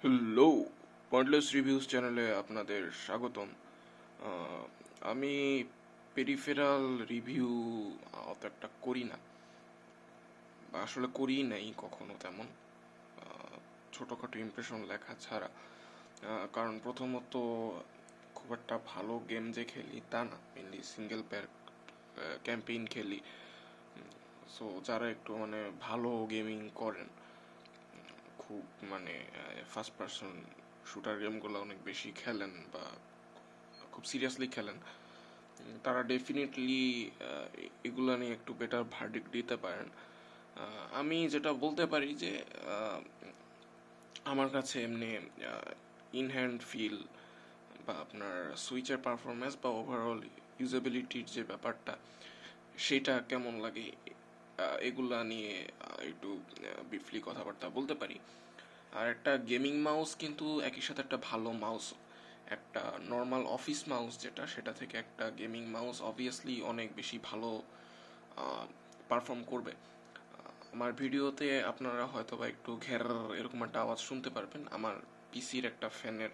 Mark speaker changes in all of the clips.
Speaker 1: Hello, pointless reviews চ্যানেলে আপনাদের স্বাগতম। আমি পেরিফেরাল রিভিউ অত একটা করি না, বা আসলে করিই নাই কখনো তেমন, ছোটোখাটো ইমপ্রেশন লেখা ছাড়া। কারণ প্রথমত খুব একটা ভালো গেম যে খেলি তা না, মেনলি সিঙ্গেল প্লেয়ার ক্যাম্পেইন খেলি। সো যারা একটু মানে ভালো গেমিং করেন, খুব মানে ফার্স্ট পার্সন শুটার গেমগুলো অনেক বেশি খেলেন বা খুব সিরিয়াসলি খেলেন, তারা ডেফিনেটলি এগুলো নিয়ে একটু বেটার ভার্ডিক্ট দিতে পারেন। আমি যেটা বলতে পারি যে আমার কাছে এমনি ইনহ্যান্ড ফিল বা আপনার সুইচের পারফরমেন্স বা ওভারঅল ইউজেবিলিটির যে ব্যাপারটা সেটা কেমন লাগে, এগুলা নিয়ে একটু ব্রিফলি কথাবার্তা বলতে পারি। আর একটা গেমিং মাউস কিন্তু একই সাথে একটা ভালো মাউস, একটা নর্মাল অফিস মাউস যেটা, সেটা থেকে একটা গেমিং মাউস অবভিয়াসলি অনেক বেশি ভালো পারফর্ম করবে। আমার ভিডিওতে আপনারা হয়তো বা একটু ঘের এরকম একটা আওয়াজ শুনতে পারবেন। আমার পিসির একটা ফ্যানের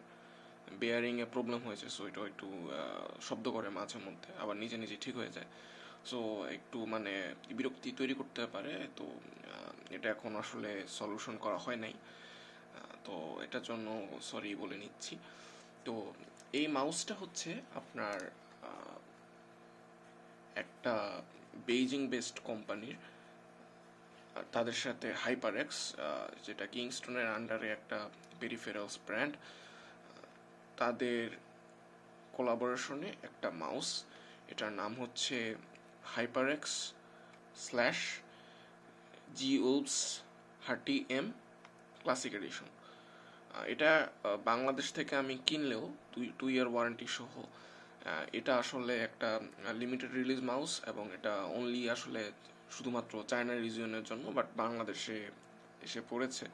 Speaker 1: বেয়ারিংয়ে প্রবলেম হয়েছে, সো এটা একটু শব্দ করে মাঝে মধ্যে, আবার নিজে নিজে ঠিক হয়ে যায়। সো একটু মানে বিরক্তি তৈরি করতে পারে। তো এটা এখন আসলে সলিউশন করা হয় নাই, তো এটার জন্য সরি বলে নিচ্ছি। তো এই মাউসটা হচ্ছে আপনার একটা বেইজিং বেসড কোম্পানির, তাদের সাথে হাইপার এক্স, যেটা কিংস্টনের আন্ডারে একটা পেরিফেরালস ব্র্যান্ড, তাদের কোলাবোরেশনে একটা মাউস। এটার নাম হচ্ছে হাইপার এক্স স্ল্যাশ জিউলস হার্টি এম ক্লাসিক এডিশন। এটা বাংলাদেশ থেকে আমি কিনলেও 2 ইয়ার ওয়ারেন্টি সহ। এটা আসলে একটা লিমিটেড রিলিজ মাউস, এবং এটা অনলি আসলে শুধুমাত্র চায়না রিজিয়নের জন্য, বাট বাংলাদেশে এসে পড়েছে।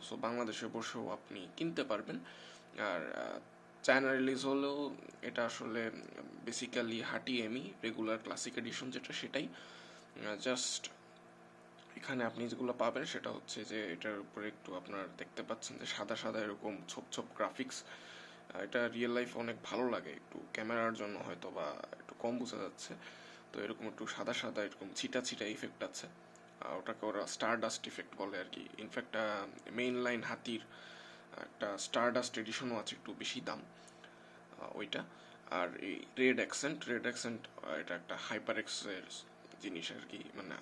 Speaker 1: সো বাংলাদেশে বসেও আপনি কিনতে পারবেন। আর চায়না রিলিজ হলেও এটা আসলে বেসিক্যালি হার্টি এমি রেগুলার ক্লাসিক এডিশন যেটা, সেটাই জাস্ট এখানে আপনি যেগুলো পাবেন সেটা হচ্ছে যে এটার উপরে একটু আপনার দেখতে পাচ্ছেন যে সাদা সাদা এরকম ছোপ ছোপ গ্রাফিক্স। এটা রিয়েল লাইফ অনেক ভালো লাগে, একটু ক্যামেরার জন্য হয়তো বা একটু কম বোঝা যাচ্ছে। তো এরকম একটু সাদা সাদা এরকম ছিটা ছিটা ইফেক্ট আছে, ওটাকে ওরা স্টার ডাস্ট ইফেক্ট বলে আর কি। ইনফ্যাক্ট মেইন লাইন হাতির একটা স্টার ডাস্ট এডিশনও আছে, একটু বেশি দাম ওইটা। আর এই রেড অ্যাকসেন্ট এটা একটা হাইপার এক্সের জিনিস আর কি, মানে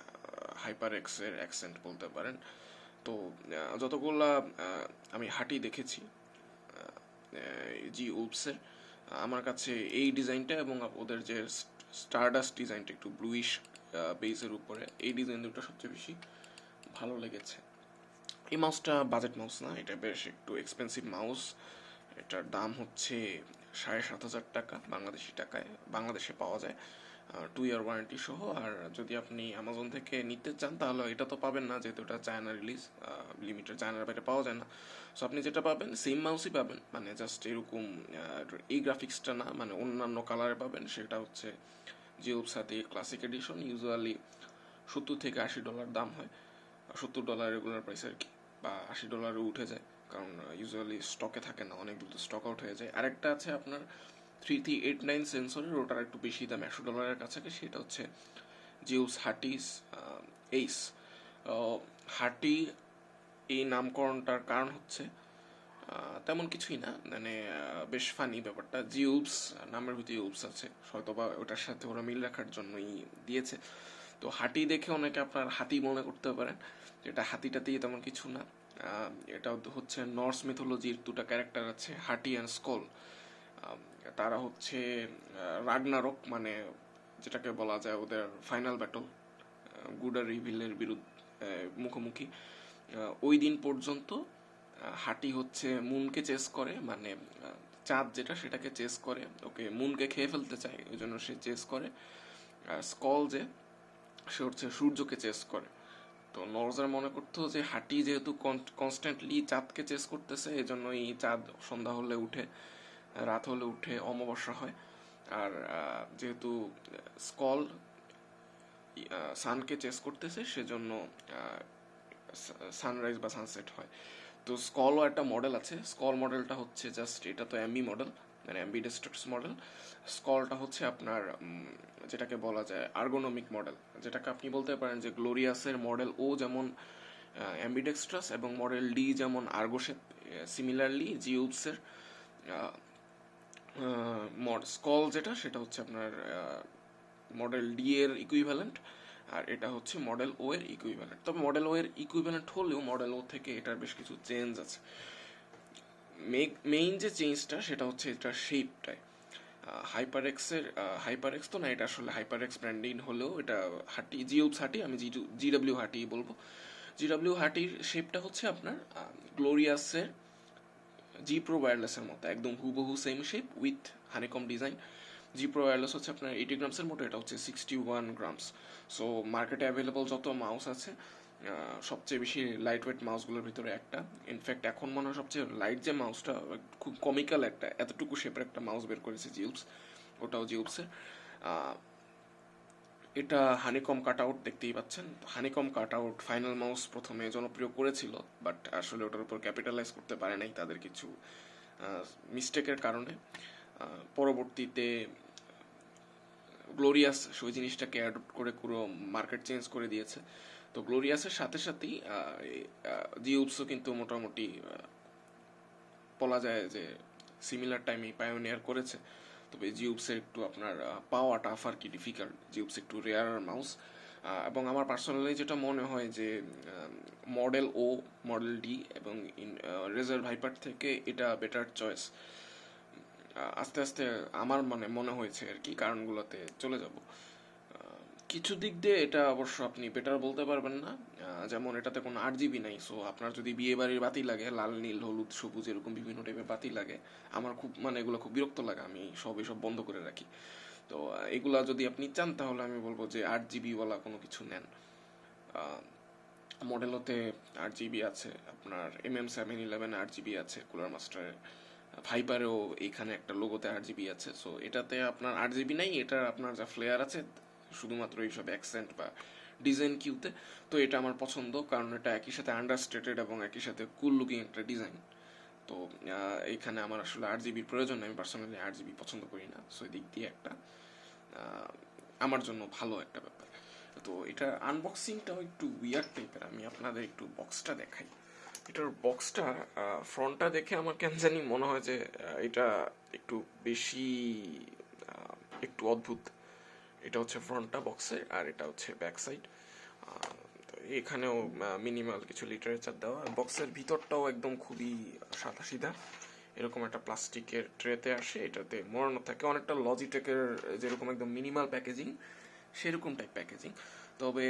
Speaker 1: হাইপার এক্সের অ্যাকসেন্ট বলতে পারেন। তো যতগুলা আমি হাঁটি দেখেছি জি উলপসের, আমার কাছে এই ডিজাইনটা এবং ওদের যে স্টারডাস্ট ডিজাইনটা একটু ব্লুইশ বেসের উপরে, এই ডিজাইন দুটো সবচেয়ে বেশি ভালো লেগেছে। এই মাউসটা বাজেট মাউস না, এটা বেশ একটু এক্সপেন্সিভ মাউস। এটার দাম হচ্ছে 7,500 টাকা বাংলাদেশি টাকায়, বাংলাদেশে পাওয়া যায় 2 ইয়ার ওয়ারেন্টি সহ। আর যদি আপনি অ্যামাজন থেকে নিতে চান তাহলে এটা তো পাবেন না, যেহেতু এটা চায়না রিলিজ, লিমিটেড, চায়নার বাইরে পাওয়া যায় না। সো আপনি যেটা পাবেন সেম মাউসই পাবেন, মানে জাস্ট এরকম এই গ্রাফিক্সটা না, মানে অন্যান্য কালারে পাবেন। সেটা হচ্ছে জিওর সাথে ক্লাসিক এডিশন ইউজুয়ালি $70 থেকে $80 দাম হয়, $70 রেগুলার প্রাইস আর কি, বা $80 উঠে যায়, কারণ ইউজুয়ালি স্টকে থাকে না, অনেক দ্রুত স্টক আউট হয়ে যায়। আরেকটা আছে আপনার 3389 সেন্সরের, ওটার একটু বেশি দাম, $100 কাছাকাছি। সেটা হচ্ছে জিউস হার্টিস এইস। হার্টি এই নামকরণটার কারণ হচ্ছে তেমন কিছুই না, মানে বেশ ফানি ব্যাপারটা। জিউলস নামের ভিতরে ইউলস আছে, হয়তো বা ওটার সাথে ওরা মিল রাখার জন্যই দিয়েছে। তো হাতি দেখে অনেকে আপনার হাতি মনে করতে পারেন, এটা হাতিটাতেই তেমন কিছু না। এটা হচ্ছে নর্স মিথোলজির দুটো ক্যারেক্টার আছে, হাটি অ্যান্ড স্কল। তারা হচ্ছে রাগনারক, মানে যেটাকে বলা যায় ওদের ফাইনাল ব্যাটল, গুড আর ইভিলের বিরুদ্ধে মুখোমুখি। ওই দিন পর্যন্ত হাটি হচ্ছে মুনকে চেস করে, মানে চাঁদ যেটা সেটাকে চেস করে, ওকে মুনকে খেয়ে ফেলতে চায়, ওই জন্য সে চেস করে। আর স্কল যে, সে হচ্ছে সূর্যকে চেস করে। তো নরজার মনে করতো যে হাটি যেহেতু কনস্ট্যান্টলি চাঁদকে চেস করতেছে, এই জন্য এই চাঁদ সন্ধ্যা হলে উঠে, রাত হলে উঠে অমাবস্যা হয়। আর যেহেতু স্কল সানকে চেস করতেছে, সেজন্য সানরাইজ বা সানসেট হয়। তো স্কলও একটা মডেল আছে। স্কল মডেলটা হচ্ছে জাস্ট, এটা তো এমবি মডেল, মানে অ্যাম্বিডেক্সট্রাস মডেল। স্কলটা হচ্ছে আপনার যেটাকে বলা যায় আর্গোনমিক মডেল, যেটাকে আপনি বলতে পারেন যে গ্লোরিয়াসের মডেল ও যেমন অ্যাম্বিডেক্সট্রাস এবং মডেল ডি যেমন আর্গোশেপ, সিমিলারলি জিউবসের স্কল যেটা সেটা হচ্ছে আপনার মডেল ডি এর ইকুইভ্যালেন্ট, আর এটা হচ্ছে মডেল ও এর ইকুইভ্যালেন্ট। তবে মডেল ও এর ইকুইভ্যালেন্ট হলেও মডেল ও থেকে এটার বেশ কিছু চেঞ্জ আছে। মেইন যে চেঞ্জটা সেটা হচ্ছে এটার শেপটায়। হাইপার এক্স তো না, এটা আসলে হাইপার এক্স ব্র্যান্ডিং হলেও এটা হাটি, জিউবস হাটি, আমি জিডাব্লিউ হাটি বলবো। জিডাব্লিউ হাটির শেপটা হচ্ছে আপনার গ্লোরিয়াসের জি প্রো ওয়্যারলেসের মতো একদম হুবহু same shape with honeycomb design. G pro wireless হচ্ছে আপনার 80 গ্রামসের মতো, এটা হচ্ছে 61 গ্রামস। সো মার্কেটে অ্যাভেলেবল যত মাউস আছে সবচেয়ে বেশি লাইট ওয়েট মাউসগুলোর ভিতরে একটা। ইনফ্যাক্ট এখন মনে হয় সবচেয়ে লাইট যে মাউসটা, খুব কমিক্যাল একটা এতটুকু শেপের একটা মাউস বের করেছে জিউবস, ওটাও জিউবসের। এটা হানিকম কাট আউট দেখতেই পাচ্ছেন। Honeycomb cut out final mouse প্রথমে জনপ্রিয় করেছিল, বাট আসলে ওটার উপর ক্যাপিটালাইজ করতে পারে নাই তাদের কিছু মিস্টেকের কারণে। পরবর্তীতে গ্লোরিয়াস ওই জিনিসটাকে অ্যাডপ্ট করে পুরো মার্কেট চেঞ্জ করে দিয়েছে। তো গ্লোরিয়াসের সাথে সাথেই জিউবসও কিন্তু মোটামুটি বলা যায় যে সিমিলার টাইমে পায়োনিয়ার করেছে। তবে জিউবসের একটু আপনার পাওয়া টাফ আর কি, ডিফিকাল্ট। জিউবস একটু রেয়ার মাউস, এবং আমার পার্সোনালি যেটা মনে হয় যে মডেল ও, মডেল ডি এবং রেজার ভাইপার থেকে এটা বেটার চয়েস। আস্তে আস্তে আমার মনে হয়েছে আর কি, কারণগুলোতে চলে যাব। কিছু দিক দিয়ে এটা অবশ্য আপনি বেটার বলতে পারবেন না, যেমন এটাতে কোনো 8 জিবি নাই। সো আপনার যদি বিয়ে বাড়ির বাতি লাগে, লাল নীল হলুদ সবুজ এরকম বিভিন্ন টাইপের বাতি লাগে, আমার খুব এগুলো খুব বিরক্ত লাগে, আমি এসব বন্ধ করে রাখি। তো এগুলা যদি আপনি চান তাহলে আমি বলবো যে 8 জিবি ওয়ালা কোনো কিছু নেন। মডেলতে 8 জিবি আছে, আপনার MM711 8 জিবি আছে কুলার মাস্টারে, ভাইপারেও এইখানে একটা লোগোতে 8 জিবি আছে। সো এটাতে আপনার 8 জিবি নাই, এটা আপনার যা ফ্লেয়ার আছে শুধুমাত্র এইসব অ্যাকসেন্ট বা ডিজাইন কিউতে। তো এটা আমার পছন্দ, কারণ এটা একই সাথে আন্ডারস্টেটেড এবং একই সাথে কুল লুকিং একটা ডিজাইন। তো এইখানে আমার আসলে 8 জিবির প্রয়োজন নেই, আমি পার্সোনালি 8 জিবি পছন্দ করি না। সো এই দিক দিয়ে একটা আমার জন্য ভালো একটা ব্যাপার। তো এটার আনবক্সিংটাও একটু উইয়ার্ড টাইপের, আমি আপনাদের একটু বক্সটা দেখাই। এটার বক্সটা ফ্রন্টটা দেখে আমার কেন জানি মনে হয় যে এটা একটু বেশি একটু অদ্ভুত। এটা হচ্ছে ফ্রন্টটা বক্সের, আর এটা হচ্ছে ব্যাক সাইড। এখানেও মিনিমাল কিছু লিটারেচার দেওয়া। বক্সের ভিতরটাও একদম খুবই সাদা সিধা, এরকম একটা প্লাস্টিকের ট্রেতে আসে, এটাতে মোড়ানো থাকে অনেকটা লজিটেকের যেরকম একদম মিনিমাল প্যাকেজিং, সেরকম টাইপ প্যাকেজিং। তবে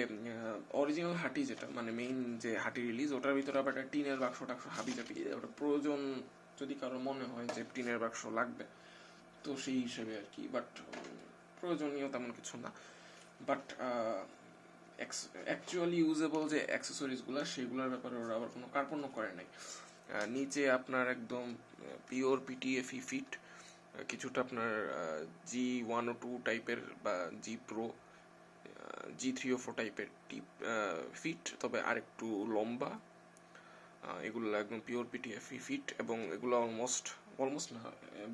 Speaker 1: অরিজিনাল হাটি যেটা, মানে মেইন যে হাটি রিলিজ, ওটার ভিতরে আবার একটা টিনের বাক্স টাক্স হাবি জাবি, ওটা প্রয়োজন যদি কারো মনে হয় যে টিনের বাক্স লাগবে তো সেই হিসেবে আর কি, বাট প্রয়োজনীয় তেমন কিছু না। বাট অ্যাকচুয়ালি ইউজেবল যে অ্যাক্সেসরিজগুলো সেগুলোর ব্যাপারে ওরা আবার কোনো কার্পণ্য করে নাই। নিচে আপনার একদম পিওর পিটিএফই ফিট, কিছুটা আপনার G102 টাইপের বা জি প্রো, G304 টাইপের টিপ ফিট, তবে আরেকটু লম্বা। এগুলো একদম পিওর পিটিএফই ফিট, এবং এগুলো অলমোস্ট না,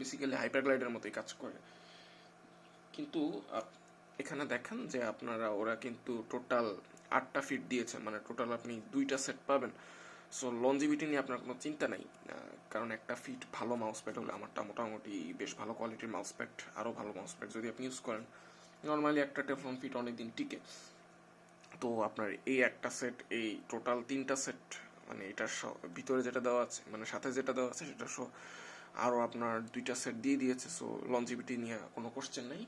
Speaker 1: বেসিক্যালি হাইপারগ্লাইডের মতোই কাজ করে। কিন্তু এখানে দেখেন যে ওরা কিন্তু টোটাল 8টা ফিট দিয়েছে, মানে টোটাল আপনি 2টা সেট পাবেন। সো লনজিভিটি নিয়ে আপনার কোনো চিন্তা নাই, কারণ একটা ফিট ভালো মাউস প্যাড হলে, আমারটা মোটামুটি বেশ ভালো কোয়ালিটির মাউস প্যাড, আরও ভালো মাউস প্যাড যদি আপনি ইউজ করেন, নর্মালি একটা টেফলন ফিট অনেকদিন টিকে। তো আপনার এই একটা সেট, এই টোটাল 3টা সেট, মানে এটার ভিতরে যেটা দেওয়া আছে, মানে সাথে যেটা দেওয়া আছে সেটা আরও আপনার 2টা সেট দিয়ে দিয়েছে। সো লনজিভিটি নিয়ে কোনো কোশ্চেন নেই।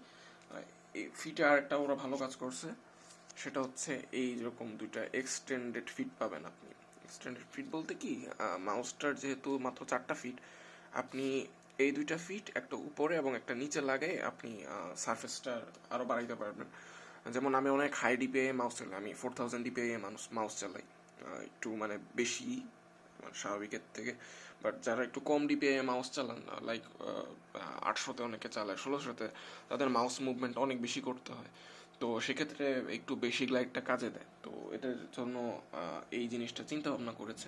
Speaker 1: এই ফিটে আরেকটা ওরা ভালো কাজ করছে, সেটা হচ্ছে এই যেরকম 2টা এক্সটেন্ডেড ফিট পাবেন আপনি। এক্সটেন্ডেড ফিট বলতে কি, মাউসটার যেহেতু মাত্র 4টা ফিট, আপনি এই 2টা ফিট একটা উপরে এবং একটা নিচে লাগাই আপনি সারফেসটা আরও বাড়াইতে পারবেন। যেমন আমি অনেক হাই ডিপিআই মাউস চালাই, আমি 4000 ডিপিআই মাউস চালাই, একটু মানে বেশি স্বাভাবিকের থেকে। বাট যারা একটু কম ডিপিআই মাউস চালান, লাইক 800-তে অনেকে চালায়, 1600-তে, তাদের মাউস মুভমেন্ট অনেক বেশি করতে হয়। তো সেক্ষেত্রে একটু বেশি গ্লাইডটা কাজে দেয়। তো এটার জন্য এই জিনিসটা চিন্তা ভাবনা করেছে।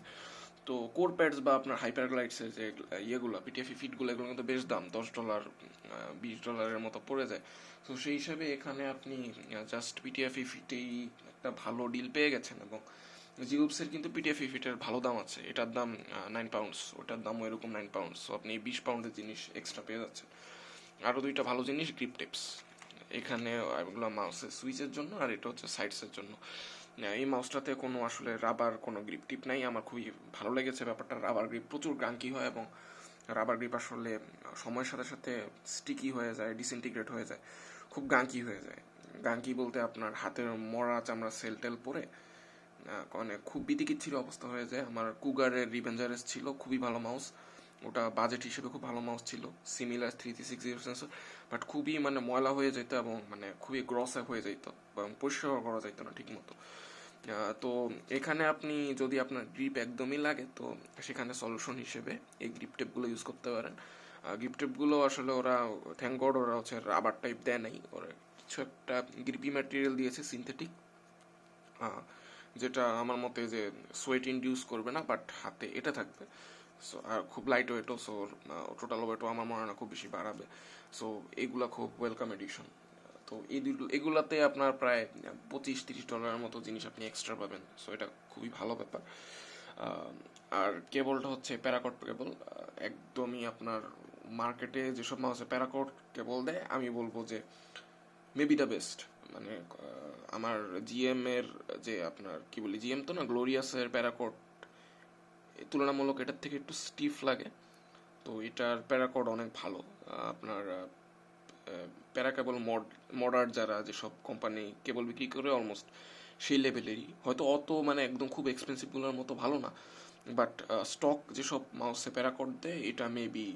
Speaker 1: তো কোর প্যাডস বা আপনার হাইপার গ্লাইডসের যে ইয়েগুলো পিটিএফি ফিটগুলো এগুলো কিন্তু বেশ দাম, $10 $20 মতো পড়ে যায়। তো সেই হিসাবে এখানে আপনি জাস্ট পিটিএফি ফিটেই একটা ভালো ডিল পেয়ে গেছেন। এবং জিউবসের কিন্তু পিটিএফি ফিটের ভালো দাম আছে, এটার দাম £9, ওটার দামও এরকম £9, সো আপনি £20 জিনিস এক্সট্রা পেয়ে যাচ্ছেন। আরও দুইটা ভালো জিনিস গ্রিপ টিপস, এখানে এগুলো মাউসের সুইচের জন্য আর এটা হচ্ছে সাইডসের জন্য। এই মাউসটাতে কোনো আসলে রাবার কোনো গ্রিপ টিপ নাই, আমার খুবই ভালো লেগেছে ব্যাপারটা। রাবার গ্রিপ প্রচুর গাঙ্কি হয় এবং রাবার গ্রিপ আসলে সময়ের সাথে সাথে স্টিকি হয়ে যায়, ডিসইন্টিগ্রেট হয়ে যায়, খুব গাঙ্কি হয়ে যায়। গাঙ্কি বলতে আপনার হাতের মরা চামড়া সেল টেল পরে মানে খুব বিতিকিচ্ছির অবস্থা হয়ে যায়। আমার কুগারের রিভেঞ্জারেস ছিল, খুবই ভালো মাউস, ওটা বাজেট হিসেবে খুব ভালো মাউস ছিল, সিমিলার 3360 সেন্সর, বাট খুবই মানে ময়লা হয়ে যেত এবং মানে খুবই গ্রস হয়ে যেত এবং পরিষ্কার করা যেত না ঠিক মতো। তো এখানে আপনি যদি আপনার গ্রিপ একদমই লাগে তো সেখানে সলিউশন হিসেবে এই গ্রিপ টেপগুলো ইউজ করতে পারেন। গ্রিপ টেপগুলো আসলে ওরা থ্যাংক গড ওরা হচ্ছে রাবার টাইপ দেয় নাই, ওরা কিছু একটা গ্রিপি ম্যাটেরিয়াল দিয়েছে সিনথেটিক, যেটা আমার মতে যে সোয়েট ইনডিউস করবে না, বাট হাতে এটা থাকবে। সো আর খুব লাইট ওয়েটও, সো টোটাল ওয়েটও আমার মনে হয় না খুব বেশি বাড়াবে। সো এগুলা খুব ওয়েলকাম এডিশন। তো এগুলাতে আপনার প্রায় $25-30 মতো জিনিস আপনি এক্সট্রা পাবেন, সো এটা খুবই ভালো ব্যাপার। আর কেবলটা হচ্ছে প্যারাকট কেবল, একদমই আপনার মার্কেটে যেসব মাউসে প্যারাকট কেবল দেয় আমি বলবো যে মেবি দ্য বেস্ট। মানে আমার জিএম এর যে আপনার কি বলি, জিএম তো না, গ্লোরিয়াসের প্যারাকট তুলনামূলক এটার থেকে একটু স্টিফ লাগে, তো এটার প্যারাকট অনেক ভালো। আপনার প্যারাকেবল মডার যারা যেসব কোম্পানি কেবল বিক্রি করে অলমোস্ট সেই লেভেলেরই, হয়তো অত মানে একদম খুব এক্সপেন্সিভগুলোর মতো ভালো না, বাট স্টক যেসব মাউসে প্যারাকট দেয় এটা মেবি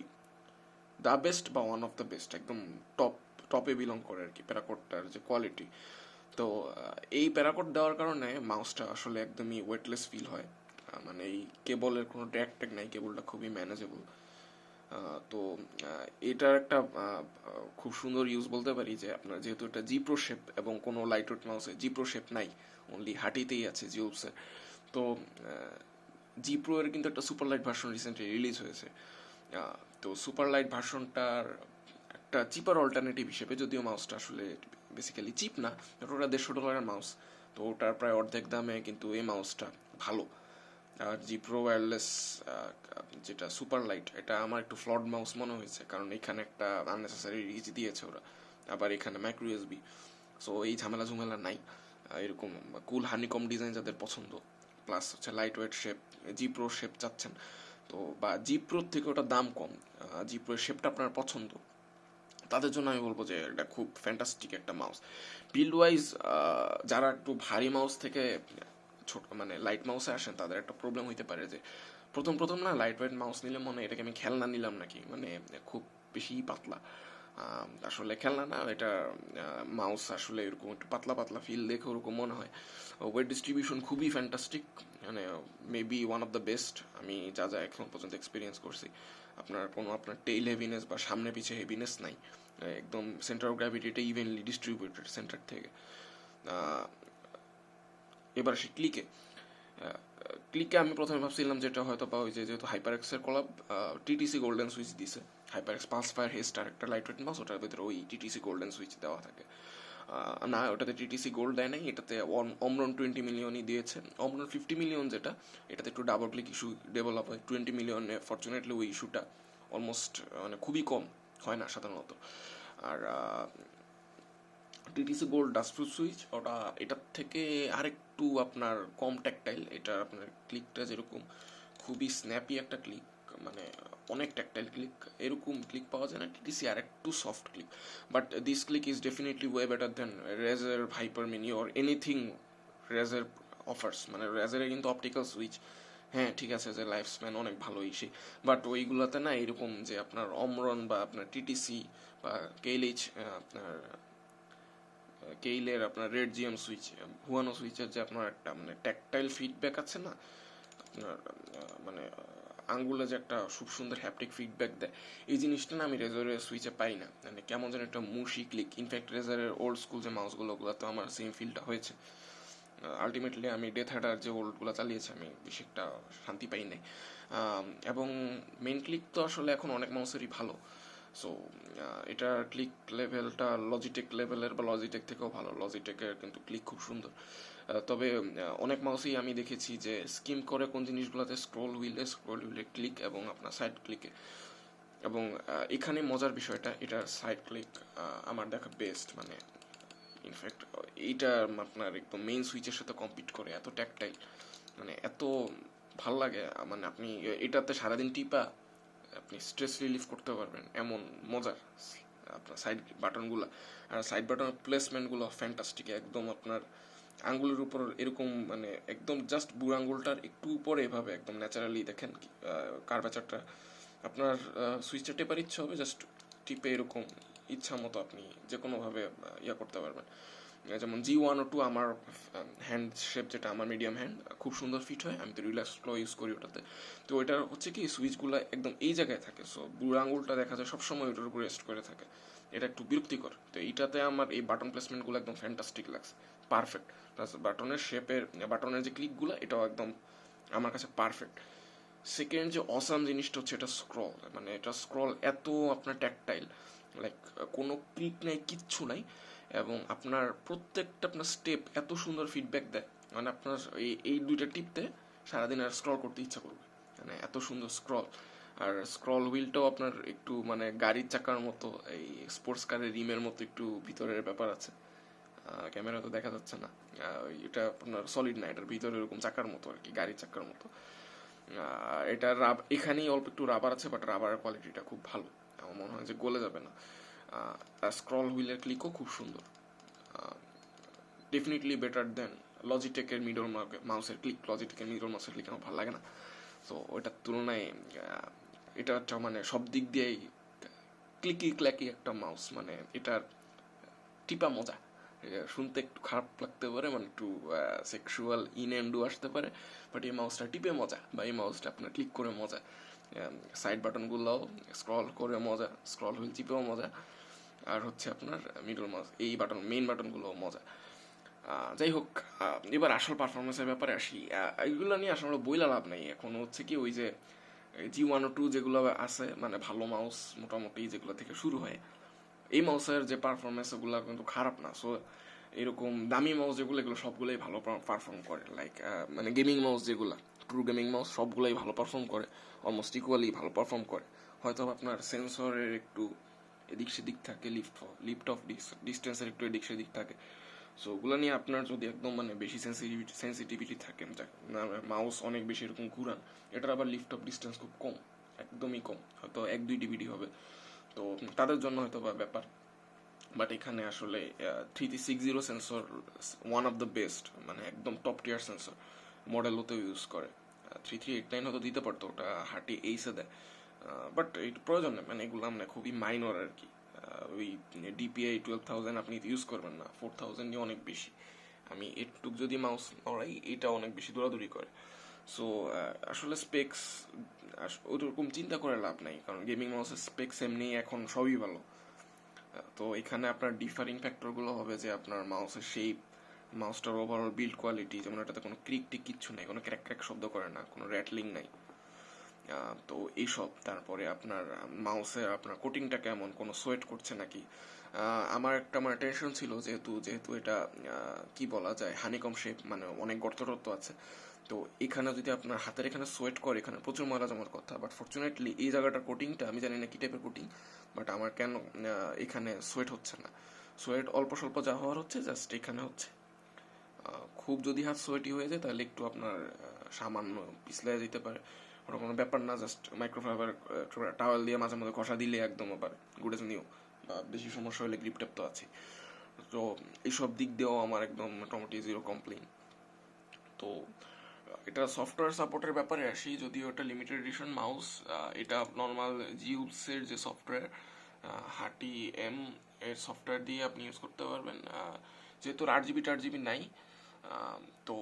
Speaker 1: দ্য বেস্ট বা ওয়ান অফ দ্য বেস্ট, একদম টপে বিলং করে আর কি প্যারাকটটার যে কোয়ালিটি। তো এই প্যারাকট দেওয়ার কারণে মাউসটা আসলে একদমই ওয়েটলেস ফিল হয়, মানে এই কেবলের কোনো ড্র্যাগ ট্যাগ নাই, কেবলটা খুবই ম্যানেজেবল। তো এটার একটা খুব সুন্দর ইউজ বলতে পারি যে আপনার যেহেতু এটা জি প্রো শেপ এবং কোনো লাইট ওয়েট মাউসে জি প্রো শেপ নাই, অনলি হাটিতেই আছে জিউবসের। তো জি প্রো এর কিন্তু একটা super light version recently release হয়েছে। তো সুপার লাইট ভার্সনটার একটা চিপার অল্টারনেটিভ হিসেবে, যদিও মাউসটা আসলে বেসিক্যালি চিপ না, ওটা $150 মাউস, তো ওটার প্রায় অর্ধেক দামে কিন্তু এই মাউসটা ভালো। আর জি প্রো ওয়্যারলেস যেটা সুপার লাইট, এটা আমার একটু ফ্লড মাউস মনে হয়েছে, কারণ এখানে একটা আননেসেসারি রিচ দিয়েছে ওরা, আবার এখানে মাইক্রো ইউএসবি, সো এই ঝামেলা ঝুমেলা নাই। এরকম কুল হানিকম ডিজাইন যাদের পছন্দ, প্লাস হচ্ছে লাইট ওয়েট শেপ, জি প্রো শেপ চাচ্ছেন তো, বা জি প্রোর থেকে ওটা দাম কম, জি প্রো শেপটা আপনার পছন্দ, তাদের জন্য আমি বলবো যে এটা খুব ফ্যান্টাস্টিক একটা মাউস। বিল্ড ওয়াইজ যারা একটু ভারী মাউস থেকে ছোট মানে লাইট মাউসে আসেন তাদের একটা প্রবলেম হইতে পারে যে প্রথম প্রথম না লাইট ওয়েট মাউস নিলে মনে এটাকে আমি খেলনা নিলাম নাকি, মানে খুব বেশি পাতলা। আসলে খেলনা না, এটা মাউস আসলে এরকম একটু পাতলা পাতলা ফিল দেখে ওরকম মনে হয়। ওয়েট ডিস্ট্রিবিউশন খুবই ফ্যান্টাস্টিক, মানে maybe one of the best আমি যা যা এখন পর্যন্ত এক্সপিরিয়েন্স করছি। আপনার টেইল হেভিনেস বা সামনে পিছে হেভিনেস নাই, একদম সেন্টার অফ গ্র্যাভিটিটা ইভেনলি ডিস্ট্রিবিউটেড সেন্টার থেকে। এবার সে ক্লিকে আমি প্রথমে ভাবছিলাম যেটা হয়তো বা ওই যে যেহেতু হাইপার এক্সের কলাব টিটিসি গোল্ডেন সুইচ দিছে, hyper x pulse fire Hester একটা লাইট ওয়েট মাউস, ওটার ভিতরে ওই টিটিসি গোল্ডেন সুইচ দেওয়া থাকে। না, ওটাতে টিটিসি গোল্ড দেয় নাই, এটাতে অমরন 20 মিলিয়নই দিয়েছে। অমরন 50 মিলিয়ন যেটা, এটাতে একটু ডাবল ক্লিক ইস্যু ডেভেলপ হয়। 20 মিলিয়নে ফর্চুনেটলি ওই ইস্যুটা অলমোস্ট মানে খুবই কম হয় না সাধারণত। আর টিটিসি গোল্ড ডাস্টপ্রুফ সুইচ ওটা এটার থেকে আরেকটু আপনার কম ট্যাকটাইল, এটা আপনার ক্লিকটা যেরকম খুবই স্ন্যাপি একটা ক্লিক, মানে অনেক ট্যাকটাইল ক্লিক, এরকম ক্লিক পাওয়া যায় না টিটিসি, আর একটু soft click, but this click is definitely way better than Razer Viper mini or anything Razer offers. মানে রেজারে কিন্তু অপটিক্যাল সুইচ, হ্যাঁ ঠিক আছে যে লাইফ স্প্যান অনেক ভালোই সে, বাট ওইগুলোতে না এরকম যে আপনার অমরন বা আপনার টিটিসি বা কেএলএইচ আপনার কেইলের আপনার রেড জিএম সুইচ, হুয়ানো সুইচের যে আপনার একটা মানে ট্যাকটাইল ফিডব্যাক আছে না আপনার, মানে আঙ্গুলে যে একটা খুব সুন্দর হ্যাপটিক ফিডব্যাক দেয়, এই জিনিসটা না আমি রেজারের সুইচে পাই না, মানে কেমন যেন একটা মুশি ক্লিক। ইনফ্যাক্ট রেজারের ওল্ড স্কুল যে মাউসগুলো ওগুলোতে আমার সেম ফিলটা হয়েছে। আলটিমেটলি আমি ডেথ হ্যাডার যে ওল্ডগুলো চালিয়েছি আমি বেশি একটা শান্তি পাই নাই। এবং মেন ক্লিক তো আসলে এখন অনেক মাউসেরই ভালো। সো এটার ক্লিক লেভেলটা লজিটেক লেভেলের বা লজিটেক থেকেও ভালো। লজিটেকের কিন্তু ক্লিক খুব সুন্দর। তবে অনেক মাউসেই আমি দেখেছি যে স্কিম করে কোন জিনিসগুলোতে স্ক্রোল হুইলে ক্লিক এবং আপনার সাইড ক্লিকে। এবং এখানে মজার বিষয়টা, এটার সাইড ক্লিক আমার দেখা বেস্ট। মানে ইনফ্যাক্ট এইটা আপনার একদম মেইন সুইচের সাথে কম্পিট করে, এত ট্যাকটাইল, মানে এত ভাল লাগে। মানে আপনি এটাতে সারাদিন টিপা আপনি স্ট্রেস রিলিফ করতে পারবেন, এমন মজার আপনার সাইড বাটনগুলো। আর সাইড বাটনের প্লেসমেন্টগুলো ফ্যান্টাস্টিক, একদম আপনার আঙ্গুলের উপর এরকম, মানে একদম জাস্ট বুড়ো আঙ্গুলটার একটু উপরে এভাবে একদম ন্যাচারালি দেখেন কার্ভেচারটা। আপনার সুইচটা টেপার ইচ্ছা হবে, জাস্ট টিপে এরকম ইচ্ছা মতো আপনি যে কোনোভাবে ইয়া করতে পারবেন। যেমন G102 আমার হ্যান্ড শেপ, যেটা আমার মিডিয়াম হ্যান্ড, খুব সুন্দর ফিট হয়। আমি তো রিল্যাক্স ফ্লো ইউজ করি ওটাতে। তো ওইটার হচ্ছে কি সুইচগুলো একদম এই জায়গায় থাকে, সো বুড়ো আঙুলটা দেখা যায় সবসময় ওইটার উপর রেস্ট করে থাকে, এটা একটু বিরক্তিকর। তো এইটাতে আমার এই বাটন প্লেসমেন্টগুলো একদম ফ্যান্টাস্টিক লাগছে, পারফেক্ট। প্লাস বাটনের শেপের, বাটনের যে ক্লিকগুলো, এটাও একদম আমার কাছে পারফেক্ট। সেকেন্ড যে অসাম জিনিসটা হচ্ছে এটা স্ক্রল। মানে এটা স্ক্রল এত আপনার ট্যাকটাইল, লাইক কোনো ক্লিক নাই, কিচ্ছু নাই, এবং আপনার প্রত্যেকটা আপনার স্টেপ এত সুন্দর ফিডব্যাক দেয়। মানে আপনার এই দুইটা টিপতে সারাদিন আর স্ক্রল করতে ইচ্ছা করবে, মানে এত সুন্দর স্ক্রল। আর স্ক্রল হুইলটাও আপনার একটু মানে গাড়ির চাকার মতো, এই স্পোর্টস কারের রিমের মতো একটু ভিতরের ব্যাপার আছে। ক্যামেরা তো দেখা যাচ্ছে না, এটা আপনার সলিড না, এটার ভিতরে এরকম চাকার মতো আর কি, গাড়ির চাকার মতো। এটা এখানেই অল্প একটু রাবার আছে, বাট রাবারের কোয়ালিটিটা খুব ভালো, আমার মনে হয় যে গলে যাবে না। স্ক্রল হুইলের ক্লিকও খুব সুন্দর, ডেফিনেটলি বেটার দেন লজিটেকের মিডল মাউসের ক্লিক। লজিটেকের মিডল মাউসের ক্লিক আমার ভালো লাগে না। তো ওইটার তুলনায় এটা একটা মানে সব দিক দিয়েই ক্লিকি ক্ল্যাকি একটা মাউস। মানে এটার টিপা মজা, শুনতে একটু খারাপ লাগতে পারে, মানে একটু সেক্সুয়াল ইনএন্ডু আসতে পারে, বাট এই মাউসটা টিপে মজা, বা এই মাউসটা আপনার ক্লিক করে মজা। সাইড বাটনগুলোও স্ক্রল করে মজা, স্ক্রল হুইল চিপেও মজা। আর হচ্ছে আপনার মিডল মাউস এই বাটন, মেইন বাটনগুলোও মজা। যাই হোক, এবার আসল পারফরমেন্সের ব্যাপারে আসি। এইগুলো নিয়ে আসলে বইলা লাভ নাই। এখন হচ্ছে কি, ওই যে G102 যেগুলো আছে, মানে ভালো মাউস মোটামুটি যেগুলো থেকে শুরু হয়, এই মাউসের যে পারফরমেন্স ওগুলো কিন্তু খারাপ না। সো এরকম দামি মাউস যেগুলো, এগুলো সবগুলোই ভালো পারফর্ম করে। লাইক মানে গেমিং মাউস যেগুলো, ট্রু গেমিং মাউস, সবগুলোই ভালো পারফর্ম করে, অলমোস্ট ইকুয়ালি ভালো পারফর্ম করে। হয়তো আপনার সেন্সরের একটু এদিক সেদিক থাকে, লিফট অফ ডিস্টেন্সের একটু এদিক সেদিক থাকে। সো ওগুলো নিয়ে আপনার যদি একদম মানে বেশি সেন্সিটিভিটি থাকে, মাউস অনেক বেশি এরকম ঘুরান, এটার আবার লিফট অফ ডিস্টেন্স খুব কম, একদমই কম, হয়তো 1-2 ডিবিডি হবে। তো তাদের জন্য হয়তো বা ব্যাপার। বাট এখানে আসলে 3360 sensor one of the best, মানে একদম টপ টিয়ার সেন্সর মডেলও ইউজ করে। 3389 হয়তো দিতে পারতো, ওটা হার্টি এইসে দেয়, বাট এই প্রয়োজন নেই। মানে এগুলো মানে খুবই মাইনর আর কি। ওই DPI 12000 আপনি ইউজ করবেন না, 4000 অনেক বেশি। আমি একটু যদি মাউস নড়াই, এটা অনেক বেশি দৌড়াদৌড়ি করে। সো আসলে স্পেক্স ওইরকম চিন্তা করে লাভ নাই, কারণ গেমিং মাউসের স্পেক্স এমনি এখন সবই ভালো। তো এখানে আপনার ডিফারিং ফ্যাক্টরগুলো হবে যে আপনার মাউসের শেপ, মাউসটার ওভারঅল বিল্ড কোয়ালিটি, যেমন এটাতে কোনো ক্রিক টিক কিচ্ছু নেই, কোনো ক্র্যাক ক্র্যাক শব্দ করে না, কোনো র্যাটলিং নাই। তো এইসব। তারপরে আপনার মাউসের আপনার কোটিংটা কেমন, কোনো সোয়েট করছে নাকি। আমার একটা মানে টেনশন ছিল, যেহেতু এটা কি বলা যায় হানিকম শেপ, মানে অনেক গর্ত টর্ত আছে। তো এখানে যদি আপনার হাতের এখানে সোয়েট করে, এখানে প্রচুর ময়লা জমার কথা, বাট ফর্চুনেটলি এই জায়গাটার কোটিংটা আমি জানি না কি টাইপের কোটিং, বাট আমার কেন এখানে সোয়েট হচ্ছে না। সোয়েট অল্প স্বল্প যা হওয়ার হচ্ছে, জাস্ট এখানে হচ্ছে। খুব যদি হাত সোয়েটি হয়ে যায় তাহলে একটু আপনার সামান্য পিছলে যেতে পারে, ওটা কোনো ব্যাপার না। জাস্ট মাইক্রোফাইবার টাওয়েল দিয়ে মাঝে মধ্যে ঘষা দিলে একদম আবার গুড এজ নিউ। বেশি সমস্যা হলে গ্রিপ টেপ তো আছে। তো এইসব দিক দিয়েও আমার একদম মোটামুটি জিরো কমপ্লেইন। তো এটা সফটওয়্যার সাপোর্টের ব্যাপারে আসি, যদিও এটা লিমিটেড এডিশন মাউস। এটা নর্মাল জিউসের যে সফটওয়্যার, হার্টি এম এর সফটওয়্যার দিয়ে আপনি ইউজ করতে পারবেন। যেহেতু 8GB নাই, তো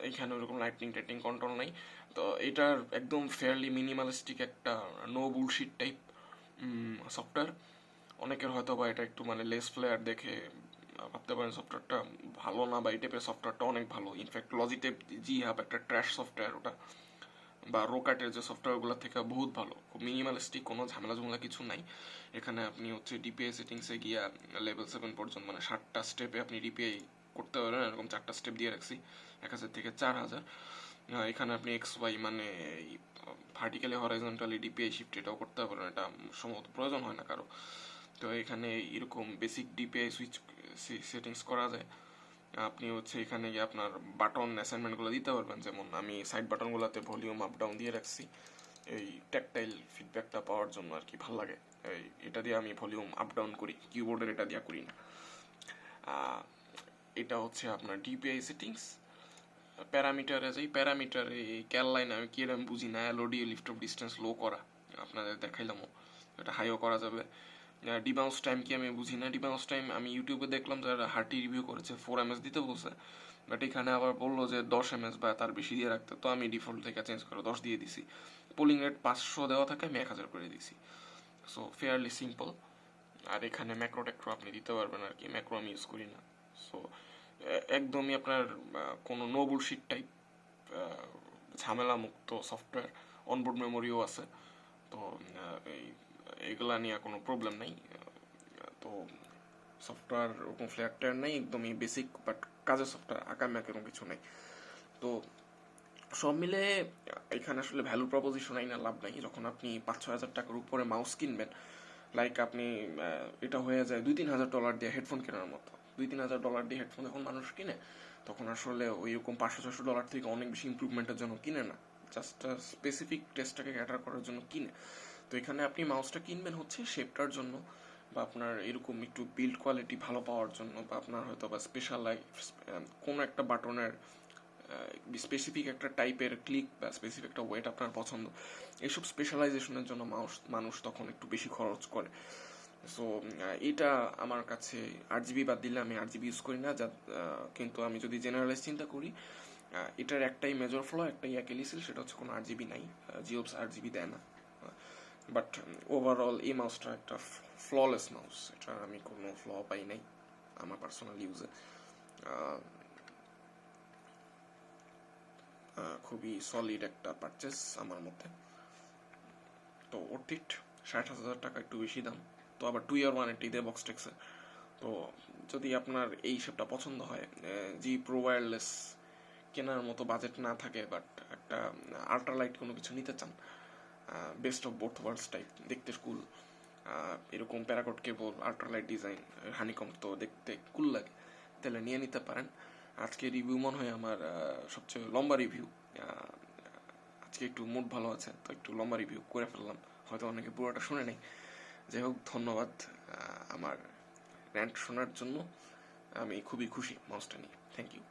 Speaker 1: এইখানে ওরকম লাইটনিং টাইটনিং কন্ট্রোল নাই। তো এটার একদম ফেয়ারলি মিনিমালিস্টিক একটা নো বুলশিট টাইপ সফটওয়্যার। অনেকের হয়তো বা এটা একটু মানে লেস ফ্লেয়ার দেখে ভাবতে পারেন সফটওয়্যারটা ভালো না, বা এই টাইপের সফটওয়্যারটা অনেক ভালো। ইনফ্যাক্ট লজিটেক জি হাব একটা ট্র্যাশ সফটওয়্যার ওটা, বা রোকাটের যে সফটওয়্যারগুলো থেকে বহুত ভালো, খুব মিনিমালিস্টিক, কোনো ঝামেলা ঝামেলা কিছু নাই। এখানে আপনি হচ্ছে ডিপিআই সেটিংসে গিয়া লেভেল 7 পর্যন্ত মানে 7টা স্টেপে আপনি ডিপিআই করতে পারবেন, এরকম 4টা স্টেপ দিয়ে রাখছি 1000 থেকে 4000। এখানে আপনি এক্স ওয়াই মানে ভার্টিক্যালি হরাইজন্টালি ডিপিআই শিফট এটাও করতে পারেন, এটা সম্ভবত প্রয়োজন হয় না কারো। তো এখানে এরকম বেসিক ডিপিআই সুইচ সেটিংস করা যায়। আপনি হচ্ছে এখানে গিয়ে আপনার বাটন অ্যাসাইনমেন্টগুলো দিতে পারবেন, যেমন আমি সাইড বাটনগুলোতে ভলিউম আপ ডাউন দিয়ে রাখছি এই ট্যাকটাইল ফিডব্যাকটা পাওয়ার জন্য আর কি, ভালো লাগে। এটা দিয়ে আমি ভলিউম আপ ডাউন করি, কিবোর্ডের এটা দিয়ে করি না। এটা হচ্ছে আপনার ডিপিআই সেটিংস। প্যারামিটারে যাই, প্যারামিটারে এই ক্যাল লাইন আমি কি আমি বুঝি না, এলওডি লিফট অফ ডিস্টেন্স লো করা আপনাদের দেখাইলামও, এটা হাইও করা যাবে। ডিবাউন্স টাইম কি আমি বুঝি না, ডিবাউন্স টাইম আমি ইউটিউবে দেখলাম যারা হার্টি রিভিউ করেছে 4 ms দিতে বলছে, বাট এখানে আবার বললো যে 10 ms বা তার বেশি দিয়ে রাখতে, তো আমি ডিফল্ট থেকে চেঞ্জ করে 10 দিয়ে দিছি। পোলিং রেট 500 দেওয়া থাকে, আমি 1000 করে দিছি। So fairly simple. আর এখানে ম্যাক্রো ট্যাক্রো আপনি দিতে পারবেন আর কি, ম্যাক্রো আমি ইউজ করি না। সো একদমই আপনার কোনো নো বুলশিট টাইপ ঝামেলা মুক্ত সফটওয়্যার, অনবোর্ড মেমোরিও আছে, তো এইগুলা নিয়ে কোনো প্রবলেম নেই। তো সফটওয়্যার ওরকম ফ্ল্যাট টায়ার নেই, একদমই বেসিক বাট কাজের সফটওয়্যার, আকামে এরকম কিছু নেই। তো সব মিলে এখানে আসলে ভ্যালু প্রপোজিশন আইনা লাভ নাই। যখন আপনি 5-6 হাজার টাকার উপরে মাউস কিনবেন, লাইক আপনি এটা হয়ে যায় $2-3 হাজার দিয়ে হেডফোন কেনার মতো। $2-3 হাজার দিয়ে হেডফোন যখন মানুষ কিনে, তখন আসলে ওইরকম $500-600 থেকে অনেক বেশি ইম্প্রুভমেন্টের জন্য কিনে না, জাস্ট স্পেসিফিক টেস্টটাকে ক্যাটার করার জন্য কিনে। তো এখানে আপনি মাউসটা কিনবেন হচ্ছে শেপটার জন্য, বা আপনার এরকম একটু বিল্ড কোয়ালিটি ভালো পাওয়ার জন্য, বা আপনার হয়তো বা স্পেশালাইজ কোনো একটা বাটনের স্পেসিফিক একটা টাইপের ক্লিক বা স্পেসিফিক একটা ওয়েট আপনার পছন্দ, এইসব স্পেশালাইজেশনের জন্য মানুষ তখন একটু বেশি খরচ করে। সো এটা আমার কাছে 8 GB বাদ দিলে আমি 8 GB ইউজ করি না, যা কিন্তু আমি যদি জেনারেলাইজ চিন্তা করি, এটার একটাই মেজর ফ্ল, একটাই অ্যাকিলিস, সেটা হচ্ছে কোনো 8 GB নাই, জিওপস 8 GB দেয় না। বাট ওভারঅল এই মাউসটা একটা ফ্ললেস মাউস, এটা আমি কোনো ফ্ল পাই নাই আমার পার্সোনাল ইউজে। খুবই সলিড একটা পারচেস আমার মতে। তো অর্থিট 60,000 টাকা একটু বেশি দাম, তো আবার 2 year ওয়ারেন্টি দেয় বক্সটেক্সে। তো যদি আপনার এই হিসেবটা পছন্দ হয়, জি প্রো ওয়্যারলেস কেনার মতো বাজেট না থাকে, বাট একটা আল্ট্রালাইট কোনো কিছু নিতে চান, best of both worlds type, দেখতে কুল, এরকম paracord cable, ultralight design, honeycomb তো দেখতে কুল লাগে, তাহলে নিয়ে নিতে পারেন। আজকে রিভিউ মনে হয় আমার সবচেয়ে লম্বা রিভিউ। আজকে একটু মুড ভালো আছে, তো একটু লম্বা রিভিউ করে ফেললাম, হয়তো অনেকে পুরোটা শুনে নেই। যাই হোক, ধন্যবাদ আমার র্যান্ট শোনার জন্য। আমি খুবই খুশি মাউসটা নিয়ে। Thank you.